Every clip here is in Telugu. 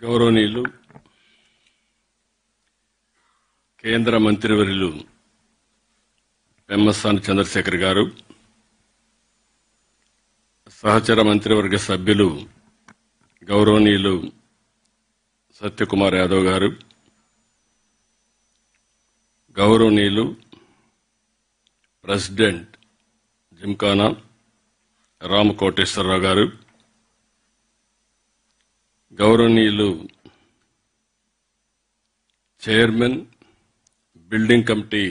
గౌరవనీయులు కేంద్ర మంత్రివర్యులు పెమ్మసాని చంద్రశేఖర్ గారు, సహచర మంత్రివర్గ సభ్యులు గౌరవనీయులు సత్యకుమార్ యాదవ్ గారు, గౌరవనీయులు ప్రెసిడెంట్ జిమ్ఖానా రామకోటేశ్వరరావు గారు, గౌరవనీయులు chairman building committee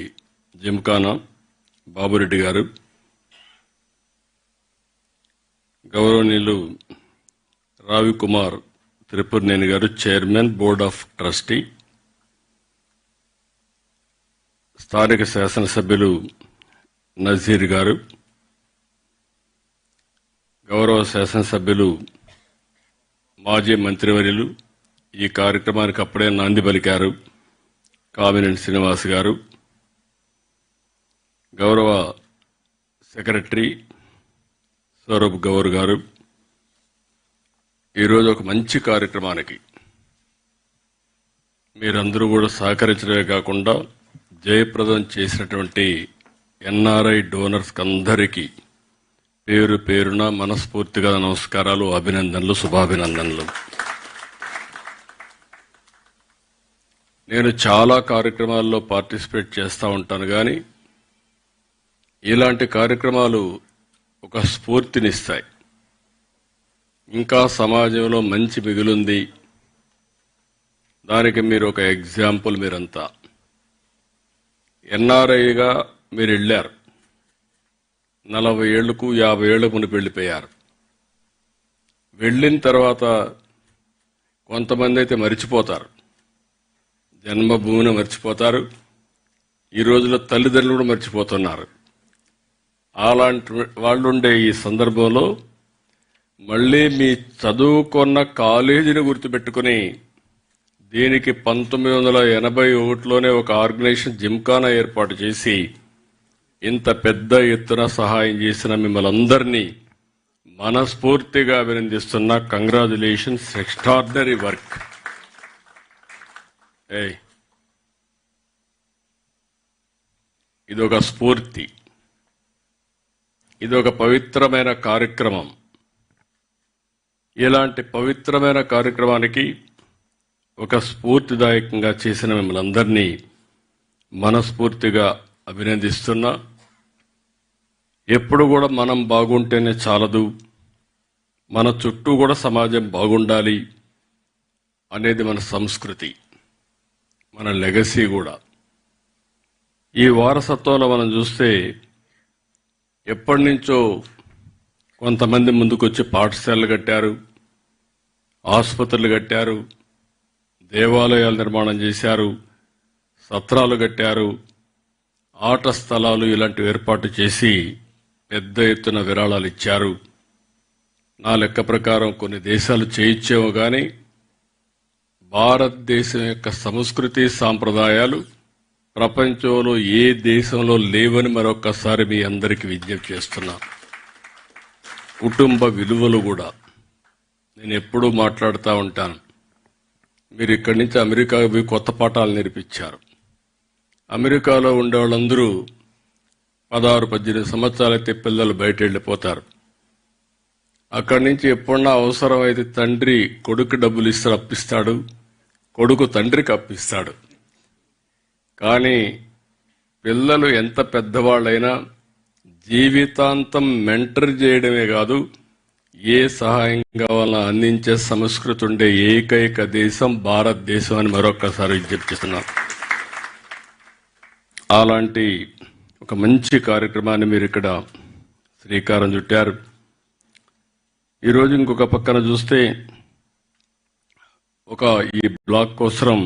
Gymkhana Babureddy గారు, గౌరవనీయులు రావికుమార్ త్రిపురనేని గారు, చైర్మన్ బోర్డ్ ఆఫ్ ట్రస్టీ, స్థానిక శాసనసభ్యులు నజీర్ గారు, గౌరవ శాసనసభ్యులు మాజీ మంత్రివర్యులు ఈ కార్యక్రమానికి అప్పుడే నాంది పలికారు కామినేని శ్రీనివాస్ గారు, గౌరవ సెక్రటరీ సౌరభ్ గౌర్ గారు, ఈరోజు ఒక మంచి కార్యక్రమానికి మీరందరూ కూడా సహకరించడమే కాకుండా జయప్రదం చేసినటువంటి ఎన్ఆర్ఐ డోనర్స్ అందరికీ పేరు పేరున మనస్ఫూర్తిగా నమస్కారాలు, అభినందనలు, శుభాభినందనలు. నేను చాలా కార్యక్రమాల్లో పార్టిసిపేట్ చేస్తూ ఉంటాను, కానీ ఇలాంటి కార్యక్రమాలు ఒక స్ఫూర్తినిస్తాయి. ఇంకా సమాజంలో మంచి మిగులుంది, దానికి మీరు ఒక ఎగ్జాంపుల్. మీరంతా ఎన్ఆర్ఐగా మీరు వెళ్ళారు, 40 ఏళ్లకు 50 ఏళ్లకు మునిపి వెళ్ళిపోయారు. వెళ్ళిన తర్వాత కొంతమంది అయితే మర్చిపోతారు, జన్మభూమిని మర్చిపోతారు, ఈ రోజుల్లో తల్లిదండ్రులు కూడా మర్చిపోతున్నారు. అలాంటి వాళ్ళుండే ఈ సందర్భంలో మళ్ళీ మీ చదువుకున్న కాలేజీని గుర్తుపెట్టుకుని దీనికి 1981లోనే ఒక ఆర్గనైజేషన్ జిమ్ఖానా ఏర్పాటు చేసి ఇంత పెద్ద ఎత్తున సహాయం చేసిన మిమ్మల్ని అందరినీ మనస్ఫూర్తిగా అభినందిస్తున్నా. Congratulations, extraordinary work. ఇదొక స్ఫూర్తి, ఇదొక పవిత్రమైన కార్యక్రమం. ఇలాంటి పవిత్రమైన కార్యక్రమానికి ఒక స్ఫూర్తిదాయకంగా చేసిన మిమ్మల్ని అందరినీ మనస్ఫూర్తిగా అభినందిస్తున్నా. ఎప్పుడు కూడా మనం బాగుంటేనే చాలదు, మన చుట్టూ కూడా సమాజం బాగుండాలి అనేది మన సంస్కృతి, మన లెగసీ కూడా. ఈ వారసత్వంలో మనం చూస్తే ఎప్పటి నుంచో కొంతమంది ముందుకొచ్చి పాఠశాలలు కట్టారు, ఆసుపత్రులు కట్టారు, దేవాలయాలు నిర్మాణం చేశారు, సత్రాలు కట్టారు, ఆట స్థలాలు ఇలాంటివి ఏర్పాటు చేసి పెద్ద ఎత్తున విరాళాలు ఇచ్చారు. నా లెక్క ప్రకారం కొన్ని దేశాలు చేయించేమో కానీ భారతదేశం యొక్క సంస్కృతి సాంప్రదాయాలు ప్రపంచంలో ఏ దేశంలో లేవని మరొక్కసారి మీ అందరికీ విజ్ఞప్తి చేస్తున్నా. కుటుంబ విలువలు కూడా నేను ఎప్పుడూ మాట్లాడుతూ ఉంటాను. మీరు ఇక్కడి నుంచి అమెరికాకు పోయి కొత్త పాఠాలు నేర్పించారు. అమెరికాలో ఉండే వాళ్ళందరూ 16-18 సంవత్సరాలైతే పిల్లలు బయట వెళ్ళిపోతారు. అక్కడి నుంచి ఎప్పుడన్నా అవసరమైతే తండ్రి కొడుకు డబ్బులు ఇస్తే అప్పిస్తాడు, కొడుకు తండ్రికి అప్పిస్తాడు. కానీ పిల్లలు ఎంత పెద్దవాళ్ళైనా జీవితాంతం మెంటర్ చేయడమే కాదు, ఏ సహాయం కావాలన్నా అందించే సంస్కృతి ఉండే ఏకైక దేశం భారతదేశం అని మరొక్కసారి విజ్ఞప్తి చేస్తున్నాను. అలాంటి ఒక మంచి కార్యక్రమాన్ని మీరు ఇక్కడ శ్రీకారం చుట్టారు. ఈరోజు ఇంకొక పక్కన చూస్తే ఈ బ్లాక్ కోసం